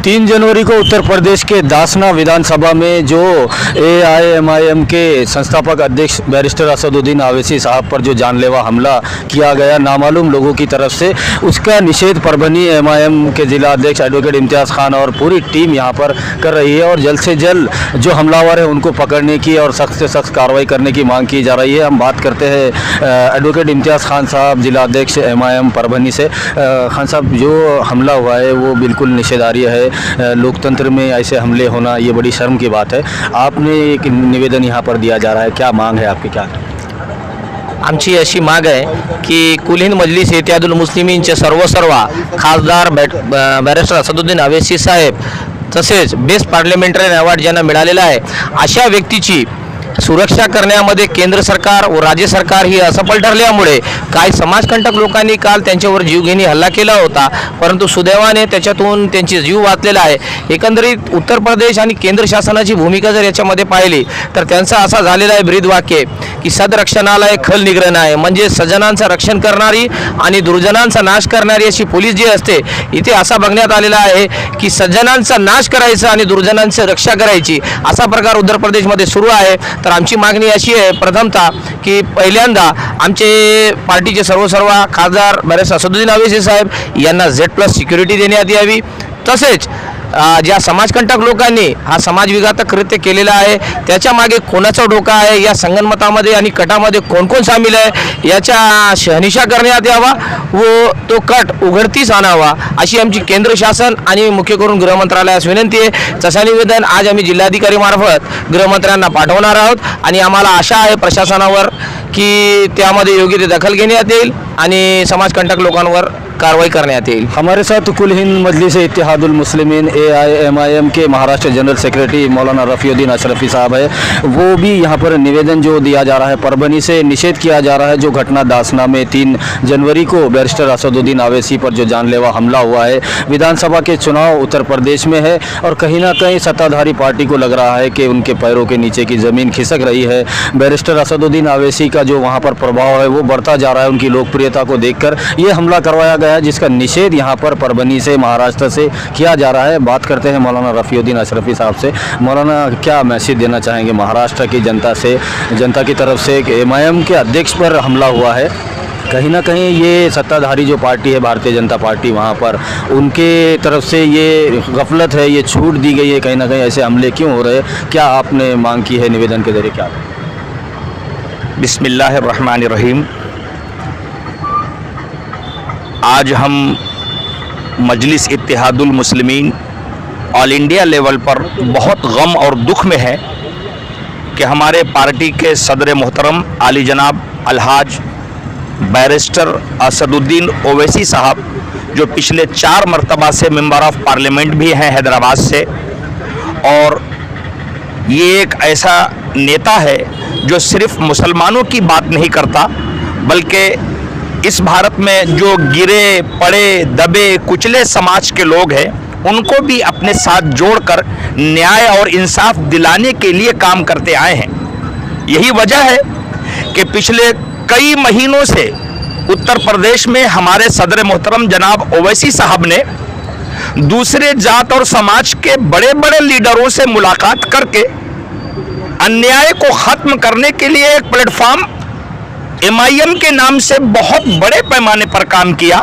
3 जनवरी को उत्तर प्रदेश के दासना विधानसभा में जो AIMIM के संस्थापक अध्यक्ष बैरिस्टर असदुद्दीन ओवैसी साहब पर जो जानलेवा हमला किया गया नामालूम लोगों की तरफ से, उसका निषेध परभनी MIM के जिला अध्यक्ष एडवोकेट इम्तियाज़ खान और पूरी टीम यहां पर कर रही है और जल्द से जल्द जो हमलावर है उनको पकड़ने की और सख्त से सख्त कार्रवाई करने की मांग की जा रही है। हम बात करते हैं एडवोकेट इम्तियाज़ खान साहब, जिला अध्यक्ष MIM परभनी से। खान साहब, जो हमला हुआ है वो बिल्कुल निषेधार्ह है। लोकतंत्र में ऐसे हमले होना ये बड़ी शर्म की बात है। आपने एक निवेदन यहाँ पर दिया जा रहा है, क्या मांग है आपकी? क्या आमची अशी माग आहे की कुल हिंद मजलिस इत्तेहादुल मुस्लिमीनचे सर्व खासदार बैरिस्टर असदुद्दीन ओवैसी साहेब तसेच बेस्ट पार्लमेंटरी अवॉर्ड ज्यांना मिळालेला आहे अशा व्यक्तीची सुरक्षा करण्यामध्ये केंद्र सरकार व राज्य सरकार ही असफल ठरल्यामुळे काही समाजकंटक लोकांनी काल त्यांच्यावर जीवघेणी हल्ला केला होता, परंतु सुदैवाने त्याच्यातून त्यांची जीव वाचलेला आहे। एकंदरीत उत्तर प्रदेश आणि केंद्र शासनाची भूमिका जर याच्यामध्ये पाहिली तर त्यांचा असा झालेला आहे ब्रीदवाक्य की सदरक्षणालय खल निग्रह आहे, म्हणजे सज्जनांचं रक्षण करणारी आणि दुर्जनांचा नाश करणारी अशी पोलीस जी असते, इथे असा बघण्यात आलेला आहे की सज्जनांचा नाश करायचा आणि दुर्जनांची रक्षा करायची असा प्रकार उत्तर प्रदेशमध्ये सुरू आहे। तर आमची मागणी अशी आहे प्रथमतः की पहिल्यांदा आमचे पार्टीचे सर्व खासदार बैरिस्टर असदुद्दीन ओवैसी साहेब यांना Z+ सिक्युरिटी देण्यात यावी, तसेच ज्या समाजकंटक लोकांनी हा समाजविघातक कृत्य केलेला आहे त्याच्या मागे कोणाचा डोका आहे, या संगनमतामध्ये आणि कटामध्ये कोण कोण सामील आहे याच्या शहानिशा करण्यात यावा व तो कट उघडकीस आणावा अशी आमची केंद्र शासन आणि मुख्य करून गृह मंत्रालयास विनंती आहे। तसा निवेदन आज आम्ही जिल्हाधिकारी मार्फत गृहमंत्र्यांना पाठवणार आहोत आणि आम्हाला आशा आहे प्रशासनावर की त्यामध्ये योग्य ते दखल घेण्यात येईल आणि समाजकंटक लोकांवर कार्रवाई करण्यात येईल। हमारे साथ कुल हिंद मजलिस इत्तेहादुल मुस्लिमीन AIMIM के महाराष्ट्र जनरल सेक्रेटरी मौलाना रफ़ीउद्दीन अशरफी साहब है, वो भी यहाँ पर निवेदन जो दिया जा रहा है परभनी से निषेध किया जा रहा है जो घटना दासना में 3 जनवरी को बैरिस्टर असदुद्दीन ओवैसी पर जो जानलेवा हमला हुआ है। विधानसभा के चुनाव उत्तर प्रदेश में है और कहीं ना कहीं सत्ताधारी पार्टी को लग रहा है कि उनके पैरों के नीचे की ज़मीन खिसक रही है। बैरिस्टर असदुद्दीन ओवैसी का जो वहाँ पर प्रभाव है वो बढ़ता जा रहा है, उनकी लोकप्रियता को देखकर ये हमला करवाया गया है जिसका निषेध यहाँ पर परभनी से महाराष्ट्र से किया जा रहा है। बात करते हैं मौलाना रफ़ीउद्दीन अशरफी साहब से। मौलाना, क्या मैसेज देना चाहेंगे महाराष्ट्र की जनता की तरफ से कि MIM के अध्यक्ष पर हमला हुआ है, कहीं ना कहीं ये सत्ताधारी जो पार्टी है भारतीय जनता पार्टी वहाँ पर उनके तरफ से ये गफलत है, ये छूट दी गई है, कहीं ना कहीं ऐसे हमले क्यों हो रहे हैं? क्या आपने मांग की है निवेदन के जरिए? क्या? बिस्मिल्लाहिर्रहमानिर्रहीम। आज हम मजलिस Ittehadul Muslimeen all India level पर बहुत गम और दुख में है कि हमारे पार्टी के सदर मोहतरम आली जनाब अलहाज बैरिस्टर असदुद्दीन ओवैसी साहब, जो पिछले 4 मरतबा से मेंबर ऑफ पार्लियामेंट भी हैं हैदराबाद से, और ये एक ऐसा नेता है जो सिर्फ मुसलमानों की बात नहीं करता बल्कि इस भारत में जो गिरे पड़े दबे कुचले समाज के लोग हैं उनको भी अपने साथ जोड़कर न्याय और इंसाफ दिलाने के लिए काम करते आए हैं। यही वजह है कि पिछले कई महीनों से उत्तर प्रदेश में हमारे सदर मोहतरम जनाब ओवैसी साहब ने दूसरे जात और समाज के बड़े बड़े लीडरों से मुलाकात करके अन्याय को ख़त्म करने के लिए एक प्लेटफॉर्म MIM के नाम से बहुत बड़े पैमाने पर काम किया।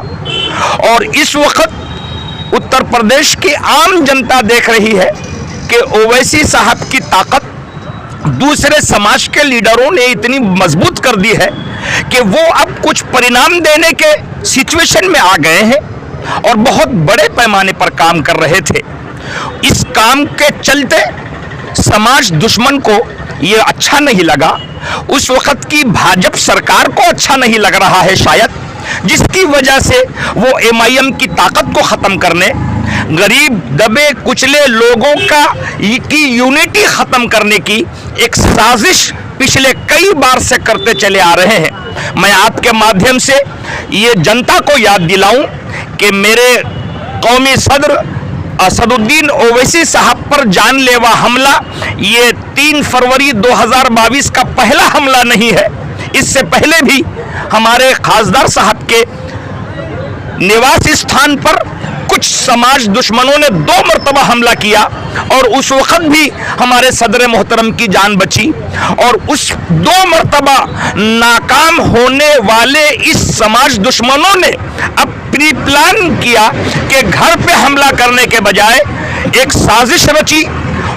और इस वक्त उत्तर प्रदेश की आम जनता देख रही है कि ओवैसी साहब की ताकत दूसरे समाज के लीडरों ने इतनी मजबूत कर दी है कि वो अब कुछ परिणाम देने के सिचुएशन में आ गए हैं और बहुत बड़े पैमाने पर काम कर रहे थे। इस काम के चलते समाज दुश्मन को ये अच्छा नहीं लगा, उस वक्त की भाजपा सरकार को अच्छा नहीं लग रहा है शायद, जिसकी वजह से वो MIM की ताकत को ख़त्म करने, गरीब दबे कुचले लोगों की यूनिटी ख़त्म करने की एक साजिश पिछले कई बार से करते चले आ रहे हैं। मैं आपके माध्यम से ये जनता को याद दिलाऊं कि मेरे कौमी सदर असदुद्दीन ओवैसी साहब पर जानलेवा हमला ये 3 फरवरी 2022 का पहला हमला नहीं है। इससे पहले भी हमारे खासदार साहब के निवास स्थान पर कुछ समाज दुश्मनों ने 2 मरतबा हमला किया और उस वक्त भी हमारे सदर मोहतरम की जान बची। और उस 2 मरतबा नाकाम होने वाले इस समाज दुश्मनों ने अब प्री प्लान किया कि घर पे हमला करने के बजाय एक साजिश रची।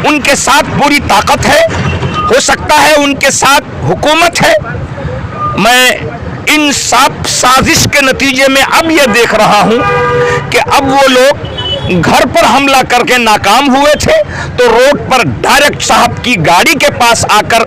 उनके साथ पूरी ताकत है, हो सकता है उनके साथ हुकूमत है। मैं इन सब साजिश के नतीजे में अब यह देख रहा हूं कि अब वो लोग घर पर हमला करके नाकाम हुए थे तो रोड पर डायरेक्ट साहब की गाड़ी के पास आकर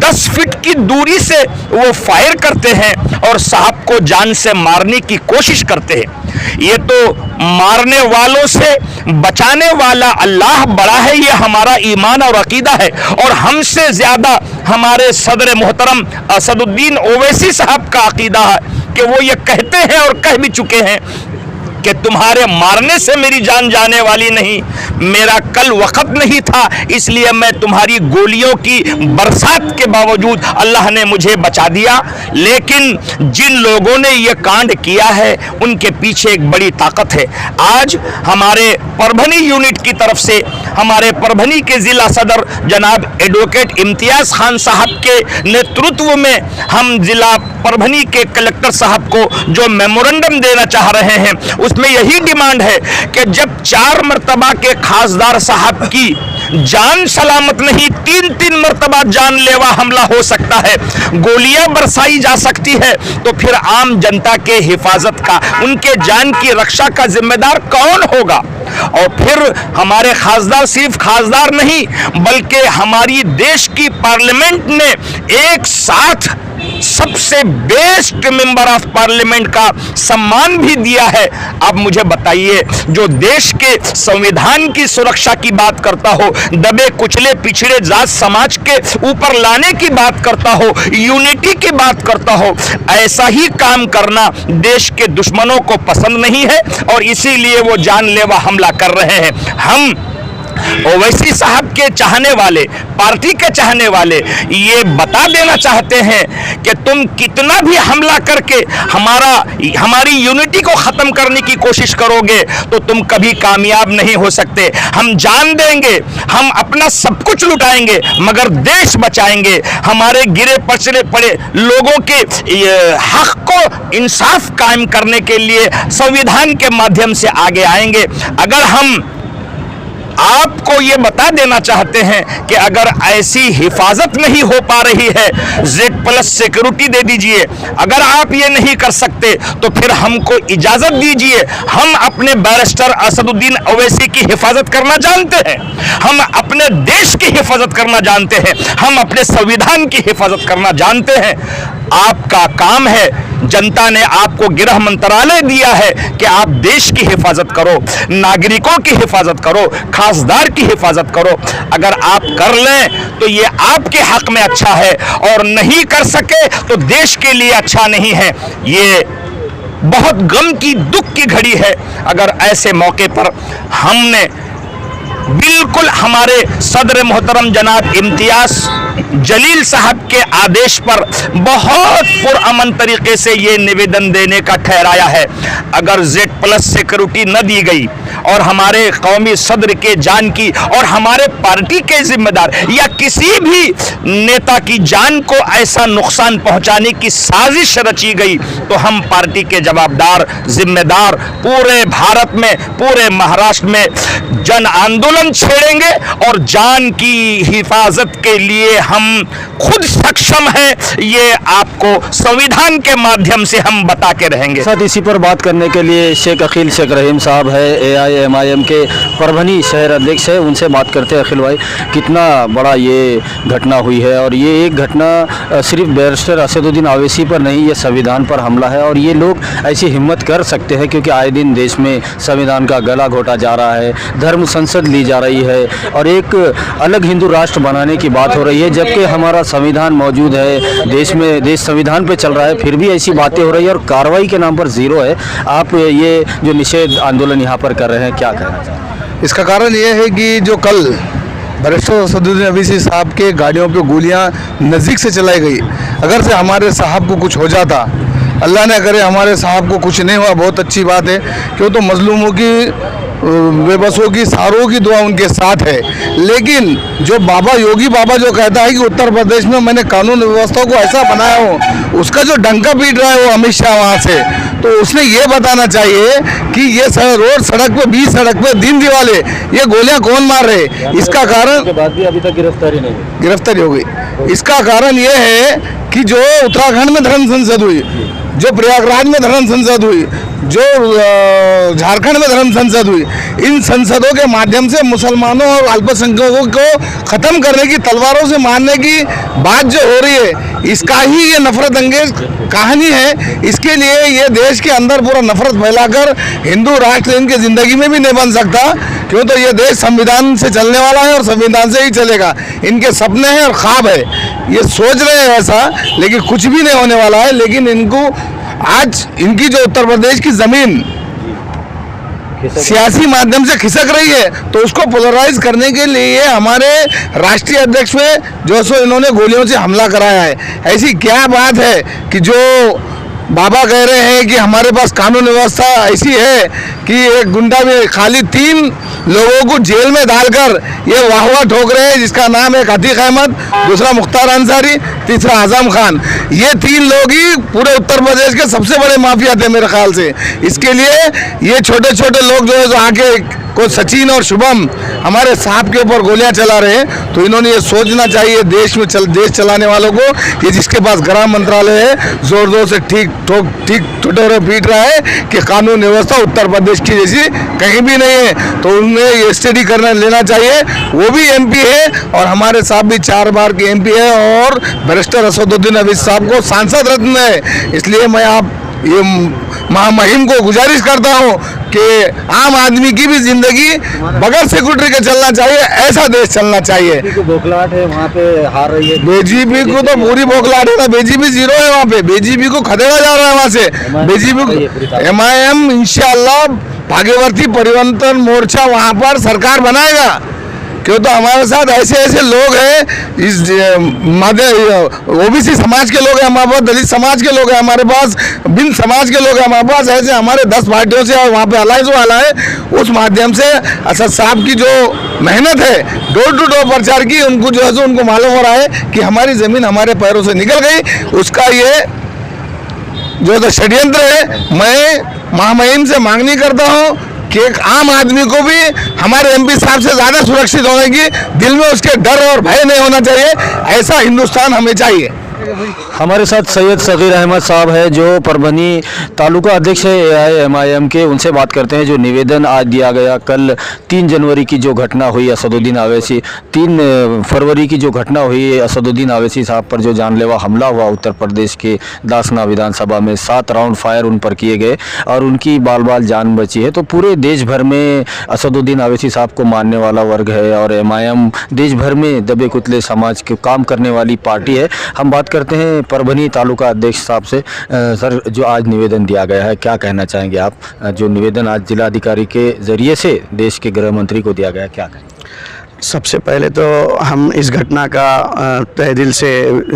10 फीट की दूरी से वो फायर करते हैं और साहब को जान से मारने की कोशिश करते हैं। ये तो मारने वालों से बचाने वाला अल्लाह बड़ा है, ये हमारा ईमान और अकीदा है। और हमसे ज्यादा हमारे सदर मोहतरम असदुद्दीन ओवैसी साहब का अकीदा है कि वो ये कहते हैं और कह भी चुके हैं कि तुम्हारे मारने से मेरी जान जाने वाली नहीं, मेरा कल वक्त नहीं था इसलिए मैं तुम्हारी गोलियों की बरसात के बावजूद अल्लाह ने मुझे बचा दिया। लेकिन जिन लोगों ने यह कांड किया है उनके पीछे एक बड़ी ताकत है। आज हमारे परभनी यूनिट की तरफ से हमारे परभनी के जिला सदर जनाब एडवोकेट इम्तियाज खान साहब के नेतृत्व में हम जिला परभनी के कलेक्टर साहब को जो मेमोरेंडम देना चाह रहे हैं उसमें यही डिमांड है कि जब 4 मरतबा के खासदार साहब की जान सलामत नहीं, 3-3 मरतबा जानलेवा हमला हो सकता है, गोलियां बरसाई जा सकती है, तो फिर आम जनता के हिफाजत का, उनके जान की रक्षा का जिम्मेदार कौन होगा? और फिर हमारे खासदार सिर्फ खासदार नहीं बल्कि हमारी देश की पार्लियामेंट ने एक साथ सबसे बेस्ट मेंबर ऑफ पार्लियामेंट का सम्मान भी दिया है। अब मुझे बताइए, जो देश के संविधान की सुरक्षा की बात करता हो, दबे कुचले पिछड़े जात समाज के ऊपर लाने की बात करता हो, यूनिटी की बात करता हो, ऐसा ही काम करना देश के दुश्मनों को पसंद नहीं है और इसीलिए वो जानलेवा हमला कर रहे हैं। हम ओवैसी साहब के चाहने वाले, पार्टी के चाहने वाले ये बता देना चाहते हैं कि तुम कितना भी हमला करके हमारी यूनिटी को खत्म करने की कोशिश करोगे तो तुम कभी कामयाब नहीं हो सकते। हम जान देंगे, हम अपना सब कुछ लुटाएंगे मगर देश बचाएंगे। हमारे गिरे पचड़े पड़े लोगों के हक को इंसाफ कायम करने के लिए संविधान के माध्यम से आगे आएंगे। अगर हम आपको ये बता देना चाहते हैं कि अगर ऐसी हिफाजत नहीं हो पा रही है, Z+ सिक्योरिटी दे दीजिए। अगर आप ये नहीं कर सकते तो फिर हमको इजाजत दीजिए। हम अपने बैरिस्टर असदुद्दीन ओवैसी की हिफाजत करना जानते हैं, हम अपने देश की हिफाजत करना जानते हैं, हम अपने संविधान की हिफाजत करना जानते हैं। आपका काम है, जनता ने आपको गृह मंत्रालय दिया है कि आप देश की हिफाजत करो, नागरिकों की हिफाजत करो, खासदार की हिफाजत करो। अगर आप कर लें तो ये आपके हक में अच्छा है और नहीं कर सके तो देश के लिए अच्छा नहीं है। ये बहुत गम की, दुख की घड़ी है। अगर ऐसे मौके पर हमने बिल्कुल हमारे सदर मोहतरम जनाब इम्तियाज जलील साहब के आदेश पर बहुत पुरअमन तरीके से ये निवेदन देने का ठहराया है। अगर Z+ सिक्योरिटी न दी गई और हमारे कौमी सदर के जान की और हमारे पार्टी के जिम्मेदार या किसी भी नेता की जान को ऐसा नुकसान पहुंचाने की साजिश रची गई तो हम पार्टी के जवाबदार, जिम्मेदार पूरे भारत में, पूरे महाराष्ट्र में जन आंदोलन छेड़ेंगे और जान की हिफाजत के लिए हम खुद सक्षम हैं। ये आपको संविधान के माध्यम से हम बता के रहेंगे। साथ इसी पर बात करने के लिए शेख अखिल शेख रहीम साहब है, AIMIM के परभनी शहर अध्यक्ष है, उनसे बात करते हैं। अखिल भाई, कितना बड़ा ये घटना हुई है और ये एक घटना सिर्फ बैरिस्टर असदुद्दीन ओवैसी पर नहीं, ये संविधान पर हमला है और ये लोग ऐसी हिम्मत कर सकते हैं क्योंकि आए दिन देश में संविधान का गला घोटा जा रहा है, धर्म संसद ली जा रही है और एक अलग हिंदू राष्ट्र बनाने की बात हो रही है, जबकि हमारा संविधान मौजूद है, देश में देश संविधान पे चल रहा है, फिर भी ऐसी बातें हो रही है और कार्रवाई के नाम पर जीरो है। आप ये जो निषेध आंदोलन यहाँ पर कर रहे हैं, क्या कहना चाहते हैं? इसका कारण ये है कि जो कल बैरिस्टर असदुद्दीन ओवैसी साहब के गाड़ियों पे गोलियां नज़दीक से चलाई गई, अगर से हमारे साहब को कुछ हो जाता अल्लाह ने करे हमारे साहब को कुछ नहीं हुआ, बहुत अच्छी बात है। क्यों तो मजलूमों की, बेबसों की, सारों की दुआ उनके साथ है। लेकिन जो बाबा योगी बाबा जो कहता है कि उत्तर प्रदेश में मैंने कानून व्यवस्था को ऐसा बनाया हूँ, उसका जो डंका पीट रहा है वो अमित शाह वहाँ से, तो उसने ये बताना चाहिए कि ये रोड सड़क पे, बीच सड़क पे दिन दिवाले ये गोलियां कौन मार रहे, इसका कारण के बाद भी अभी तक गिरफ्तारी नहीं हुई। गिरफ्तारी हो गई। इसका कारण ये है कि जो उत्तराखंड में धर्म संसद हुई, जो प्रयागराज में धर्म संसद हुई, जो झारखंड में धर्म संसद हुई, इन संसदों के माध्यम से मुसलमानों और अल्पसंख्यकों को ख़त्म करने की, तलवारों से मारने की बात जो हो रही है, इसका ही ये नफरत अंगेज कहानी है। इसके लिए ये देश के अंदर पूरा नफरत फैलाकर हिंदू राष्ट्र इनकी ज़िंदगी में भी नहीं बन सकता। क्यों तो ये देश संविधान से चलने वाला है और संविधान से ही चलेगा। इनके सपने हैं और ख्वाब है, ये सोच रहे हैं ऐसा, लेकिन कुछ भी नहीं होने वाला है। लेकिन इनको आज इनकी जो उत्तर प्रदेश की ज़मीन सियासी माध्यम से खिसक रही है, तो उसको पोलराइज करने के लिए हमारे राष्ट्रीय अध्यक्ष पे जो सो इन्होंने गोलियों से हमला कराया है। ऐसी क्या बात है कि जो बाबा कह रहे हैं कि हमारे पास कानून व्यवस्था ऐसी है कि एक गुंडा में खाली 3 लोगों को जेल में डालकर ये वाहवा ठोक रहे हैं, जिसका नाम है अतीक अहमद, दूसरा मुख्तार अंसारी, तीसरा आजम खान। ये 3 लोग ही पूरे उत्तर प्रदेश के सबसे बड़े माफिया थे मेरे ख्याल से। इसके लिए ये छोटे छोटे लोग जो है जो आके को सचिन और शुभम हमारे साहब के ऊपर गोलियां चला रहे हैं, तो इन्होंने ये सोचना चाहिए देश में देश चलाने वालों को, ये जिसके पास गृह मंत्रालय है जोर जोर से ठीक टुटोरे पीट रहा है कि कानून व्यवस्था उत्तर प्रदेश की जैसी कहीं भी नहीं है, तो उन्हें ये स्टडी करना लेना चाहिए। वो भी एमपी है और हमारे साहब भी 4 बार के एमपी है और बैरिस्टर असदुद्दीन अवैसी साहब को सांसद रत्न है। इसलिए मैं आप ये महामहिम को गुजारिश करता हूँ कि आम आदमी की भी जिंदगी बगैर सिक्योरिटी के चलना चाहिए, ऐसा देश चलना चाहिए। बौखलाहट है वहाँ पे, हार रही है बीजेपी को, तो पूरी बौखलाहट है ना। बीजेपी 0 है वहाँ पे, बीजेपी को खदेड़ा जा रहा है वहाँ से। बीजेपी को MIM इंशाअल्लाह भाग्यवर्ती परिवर्तन मोर्चा वहाँ पर सरकार बनाएगा। क्यों तो हमारे साथ ऐसे ऐसे लोग हैं, इस OBC समाज के लोग हैं हमारे पास, दलित समाज के लोग हैं हमारे पास, बिन समाज के लोग हैं हमारे पास, ऐसे हमारे 10 पार्टियों से वहाँ पे अलायंस वाला है। उस माध्यम से असद साहब की जो मेहनत है डोर टू डोर प्रचार की, उनको जो है सो उनको मालूम हो रहा है कि हमारी ज़मीन हमारे पैरों से निकल गई। उसका ये जो तो षड्यंत्र है। मैं महामहिम से मांगनी करता हूँ कि एक आम आदमी को भी हमारे MP साहब से ज़्यादा सुरक्षित होने की दिल में उसके डर और भय नहीं होना चाहिए। ऐसा हिंदुस्तान हमें चाहिए। हमारे साथ सैयद सगीर अहमद साहब है जो परभनी तालुका अध्यक्ष है AIMIM के। उनसे बात करते हैं जो निवेदन आज दिया गया, कल 3 जनवरी की जो घटना हुई असदुद्दीन अवैसी, 3 फरवरी की जो घटना हुई असदुद्दीन अवैसी साहब पर जो जानलेवा हमला हुआ उत्तर प्रदेश के दासना विधानसभा में, 7 राउंड फायर उन पर किए गए और उनकी बाल बाल जान बची है। तो पूरे देश भर में असदुद्दीन अवैसी साहब को मानने वाला वर्ग है और MIM देश भर में दबे कुचले समाज के काम करने वाली पार्टी है। हम बात करते हैं परभनी तालुका अध्यक्ष साहब से। सर, जो आज निवेदन दिया गया है, क्या कहना चाहेंगे आप? जो निवेदन आज जिलाधिकारी के जरिए से देश के गृह मंत्री को दिया गया, क्या कहें? सबसे पहले तो हम इस घटना का तहे दिल से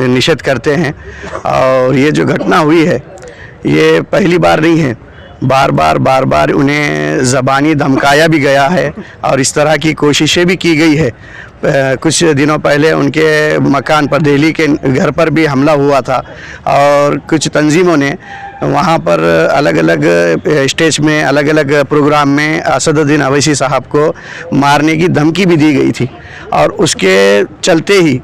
निषेध करते हैं और ये जो घटना हुई है ये पहली बार नहीं है, बार बार उन्हें ज़बानी धमकाया भी गया है और इस तरह की कोशिशें भी की गई है। कुछ दिनों पहले उनके मकान पर, दिल्ली के घर पर भी हमला हुआ था और कुछ तंजीमों ने वहाँ पर अलग अलग स्टेज में, अलग अलग प्रोग्राम में असदुद्दीन अवैसी साहब को मारने की धमकी भी दी गई थी। और उसके चलते ही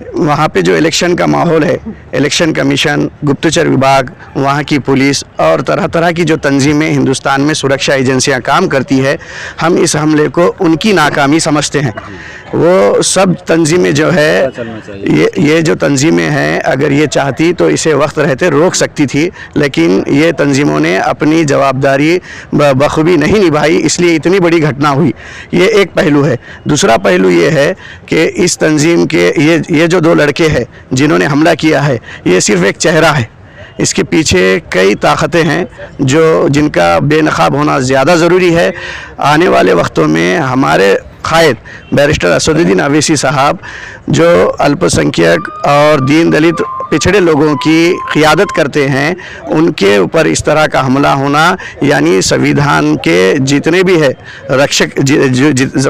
वहाँ पे जो इलेक्शन का माहौल है, इलेक्शन कमीशन, गुप्तचर विभाग, वहाँ की पुलिस और तरह तरह की जो तंजीमें हिंदुस्तान में सुरक्षा एजेंसियाँ काम करती है, हम इस हमले को उनकी नाकामी समझते हैं। वो सब तंजीमें जो है, ये जो तंजीमें हैं, अगर ये चाहती तो इसे वक्त रहते रोक सकती थी, लेकिन ये तंजीमों ने अपनी जवाबदारी बखूबी नहीं निभाई, इसलिए इतनी बड़ी घटना हुई। ये एक पहलू है। दूसरा पहलू ये है कि इस तंजीम के ये जो 2 लड़के हैं जिन्होंने हमला किया है, ये सिर्फ एक चेहरा है। इसके पीछे कई ताकतें हैं जिनका बेनकाब होना ज़्यादा ज़रूरी है। आने वाले वक्तों में हमारे कायद बैरिस्टर असदुद्दीन अवैसी साहब जो अल्पसंख्यक और दीन दलित पिछड़े लोगों की क़ियादत करते हैं उनके ऊपर इस तरह का हमला होना, यानी संविधान के जितने भी है रक्षक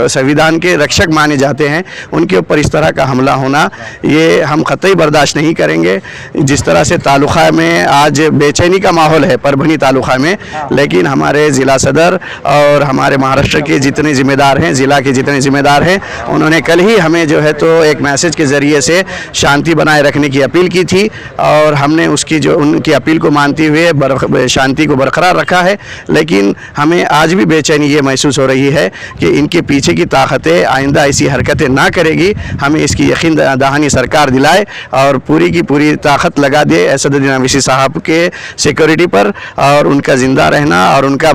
संविधान के रक्षक माने जाते हैं उनके ऊपर इस तरह का हमला होना, ये हम कतई बर्दाश्त नहीं करेंगे। जिस तरह से तालुका में आज बेचैनी का माहौल है परभनी तालुका में, लेकिन हमारे ज़िला सदर और हमारे महाराष्ट्र के जितने ज़िम्मेदार हैं, ज़िला के जितने ज़िम्मेदार हैं, उन्होंने कल ही हमें जो है तो एक मैसेज के ज़रिए से शांति बनाए रखने की अपील की थी और हमने उसकी जो उनकी अपील को मानते हुए शांति को बरकरार रखा है। लेकिन हमें आज भी बेचैनी ये महसूस हो रही है कि इनके पीछे की ताकतें आइंदा ऐसी हरकतें ना करेगी। हमें इसकी यकीन दहानी सरकार दिलाए और पूरी की पूरी ताकत लगा दे असदुद्दीन अवैसी साहब के सिक्योरिटी पर, और उनका ज़िंदा रहना और उनका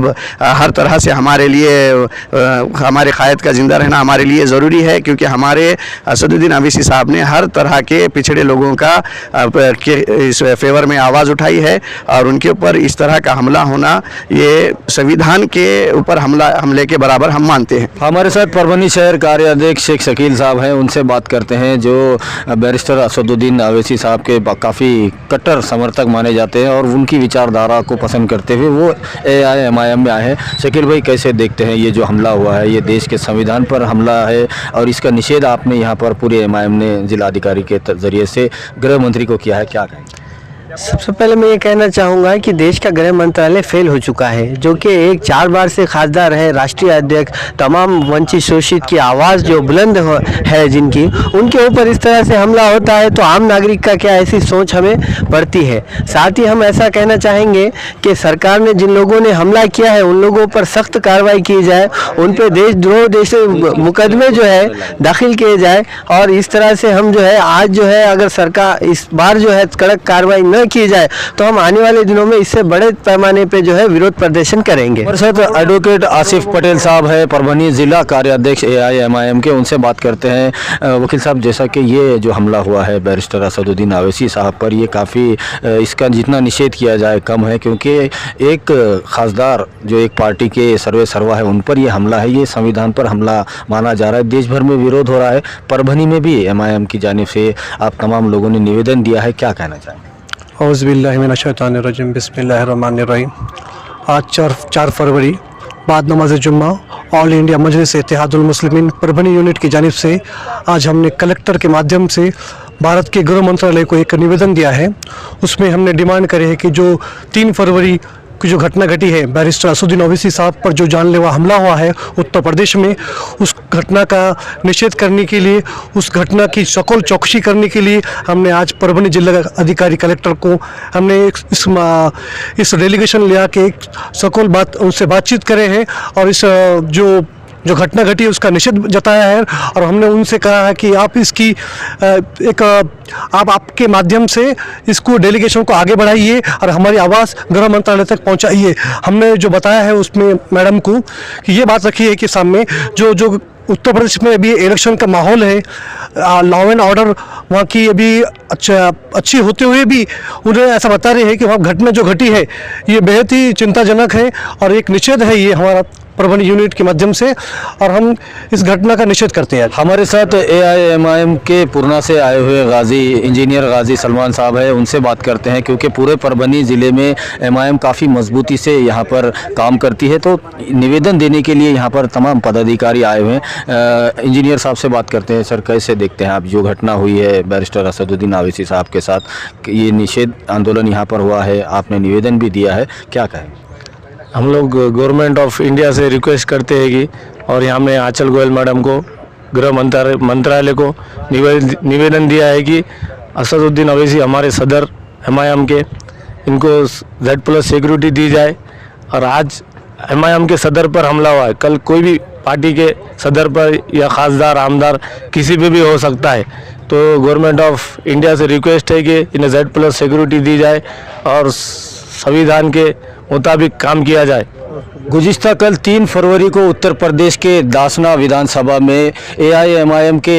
हर तरह से हमारे लिए हमारे क़ायद का ज़िंदा रहना हमारे लिए ज़रूरी है, क्योंकि हमारे असदुद्दीन अवैसी साहब ने हर तरह के पिछड़े लोगों का के इस फेवर में आवाज़ उठाई है और उनके ऊपर इस तरह का हमला होना ये संविधान के ऊपर हमले के बराबर हम मानते हैं। हमारे साथ परभनी शहर कार्याध्यक्ष शेख शकील साहब हैं, उनसे बात करते हैं, जो बैरिस्टर असदुद्दीन अवैसी साहब के काफ़ी कट्टर समर्थक माने जाते हैं और उनकी विचारधारा को पसंद करते हुए वो AIMIM में आए हैं। शकील भाई, कैसे देखते हैं ये जो हमला हुआ है, ये देश के संविधान पर हमला है और इसका निषेध आपने यहाँ पर पूरे MIM ने जिलाधिकारी के ज़रिए से गृह मंत्री को किया है, क्या कहेंगे? सबसे पहले मैं ये कहना चाहूँगा कि देश का गृह मंत्रालय फेल हो चुका है, जो कि एक 4 बार से खासदार है, राष्ट्रीय अध्यक्ष, तमाम वंचित शोषित की आवाज़ जो बुलंद है जिनकी, उनके ऊपर इस तरह से हमला होता है तो आम नागरिक का क्या ऐसी सोच हमें पड़ती है। साथ ही हम ऐसा कहना चाहेंगे कि सरकार ने जिन लोगों ने हमला किया है उन लोगों पर सख्त कार्रवाई की जाए, उन पर देशद्रोह जैसे मुकदमे जो है दाखिल किए जाए और इस तरह से हम जो है आज जो है अगर सरकार इस बार जो है कड़क कार्रवाई न की जाए तो हम आने वाले दिनों में इससे बड़े पैमाने पे जो है विरोध प्रदर्शन करेंगे। हमारे साथ एडवोकेट आसिफ पटेल साहब है, परभनी जिला कार्याध्यक्ष AIMIM के, उनसे बात करते हैं। वकील साहब, जैसा कि ये जो हमला हुआ है बैरिस्टर असदुद्दीन अवैसी साहब पर, ये काफ़ी इसका जितना निषेध किया जाए कम है, क्योंकि एक खासदार जो एक पार्टी के सर्वे सर्वा है उन पर ये हमला है, ये संविधान पर हमला माना जा रहा है। देश भर में विरोध हो रहा है, परभनी में भी MIM की जानिब से आप तमाम लोगों ने निवेदन दिया है, क्या कहना चाहेंगे? औज़ुबिल्लाहिमिनश्शैतानिर्रजीम, बिस्मिल्लाहिर्रहमानिर्रहीम। आज 4 फरवरी बाद नमाज जुम्मा ऑल इंडिया मजलिस इत्तेहादुल मुस्लिमीन परभनी यूनिट की जानिब से आज हमने कलेक्टर के माध्यम से भारत के गृह मंत्रालय को एक निवेदन दिया है। उसमें हमने डिमांड करे है कि जो 3 फरवरी की जो घटना घटी है बैरिस्टर असदुद्दीन अवैसी साहब पर जो जानलेवा हमला हुआ है उत्तर प्रदेश में, उस घटना का निषेध करने के लिए, उस घटना की सकोल चौकसी करने के लिए हमने आज परभनी जिला अधिकारी कलेक्टर को हमने इस डेलीगेशन लिया के एक सकोल उनसे बातचीत करे हैं और इस जो घटना घटी है उसका निषेध जताया है और हमने उनसे कहा है कि आप इसकी आपके माध्यम से इसको डेलीगेशन को आगे बढ़ाइए और हमारी आवाज़ गृह मंत्रालय तक पहुंचाइए। हमने जो बताया है उसमें मैडम को कि ये बात रखी है कि सामने जो उत्तर प्रदेश में अभी इलेक्शन का माहौल है, लॉ एंड ऑर्डर वहाँ की अभी अच्छी होते हुए भी उन्हें ऐसा बता रहे हैं कि वहाँ घटना जो घटी है ये बेहद ही चिंताजनक है और एक निषेध है ये हमारा परभनी यूनिट के माध्यम से और हम इस घटना का निषेध करते हैं। हमारे साथ AIMIM के पूर्णा से आए हुए इंजीनियर गाजी सलमान साहब है, उनसे बात करते हैं, क्योंकि पूरे परभनी ज़िले में MIM काफ़ी मजबूती से यहाँ पर काम करती है, तो निवेदन देने के लिए यहाँ पर तमाम पदाधिकारी आए हुए हैं। इंजीनियर साहब से बात करते हैं। सर, कैसे देखते हैं आप जो घटना हुई है बैरिस्टर असदुद्दीन अवैसी साहब के साथ, ये निषेध आंदोलन यहाँ पर हुआ है, आपने निवेदन भी दिया है, क्या कहें? हम लोग गवर्नमेंट ऑफ इंडिया से रिक्वेस्ट करते हैं कि और यहाँ में आंचल गोयल मैडम को गृह मंत्रालय को निवेदन दिया है कि असदुद्दीन अवैसी हमारे सदर MIM के, इनको Z+ सिक्योरिटी दी जाए। और आज MIM के सदर पर हमला हुआ है, कल कोई भी पार्टी के सदर पर या खासदार आमदार किसी पे भी हो सकता है, तो गवर्नमेंट ऑफ इंडिया से रिक्वेस्ट है कि इन्हें Z+ सिक्योरिटी दी जाए और संविधान के मुताबिक काम किया जाए। गुज़िश्ता कल 3 फरवरी को उत्तर प्रदेश के दासना विधानसभा में AIMIM के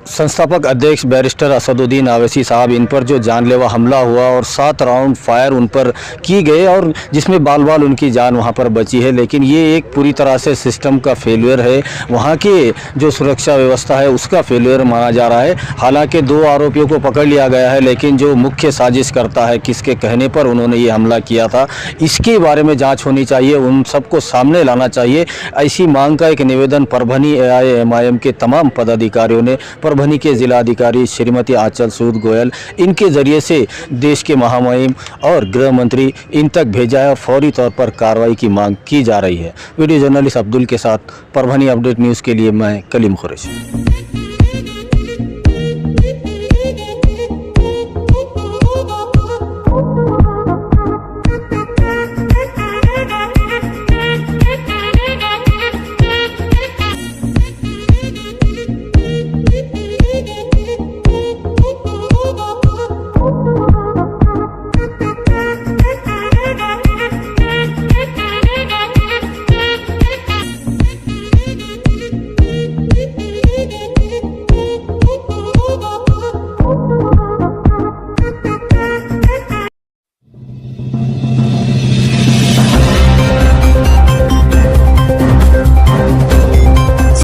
संस्थापक अध्यक्ष बैरिस्टर असदुद्दीन अवैसी साहब, इन पर जो जानलेवा हमला हुआ और 7 राउंड फायर उन पर की गए और जिसमें बाल बाल उनकी जान वहां पर बची है, लेकिन ये एक पूरी तरह से सिस्टम का फेलियर है, वहां के जो सुरक्षा व्यवस्था है उसका फेलियर माना जा रहा है। हालांकि 2 आरोपियों को पकड़ लिया गया है, लेकिन जो मुख्य साजिश करता है, किसके कहने पर उन्होंने ये हमला किया था, इसके बारे में जाँच होनी चाहिए, उन सबको सामने लाना चाहिए। ऐसी मांग का एक निवेदन परभनी AIMIM के तमाम पदाधिकारियों ने परभनी के जिलाधिकारी श्रीमती आंचल सूद गोयल इनके जरिए से देश के महामहिम और गृह मंत्री इन तक भेजा है और फौरी तौर पर कार्रवाई की मांग की जा रही है। वीडियो जर्नलिस्ट अब्दुल के साथ परभनी अपडेट न्यूज़ के लिए मैं कलीम कुरैशी।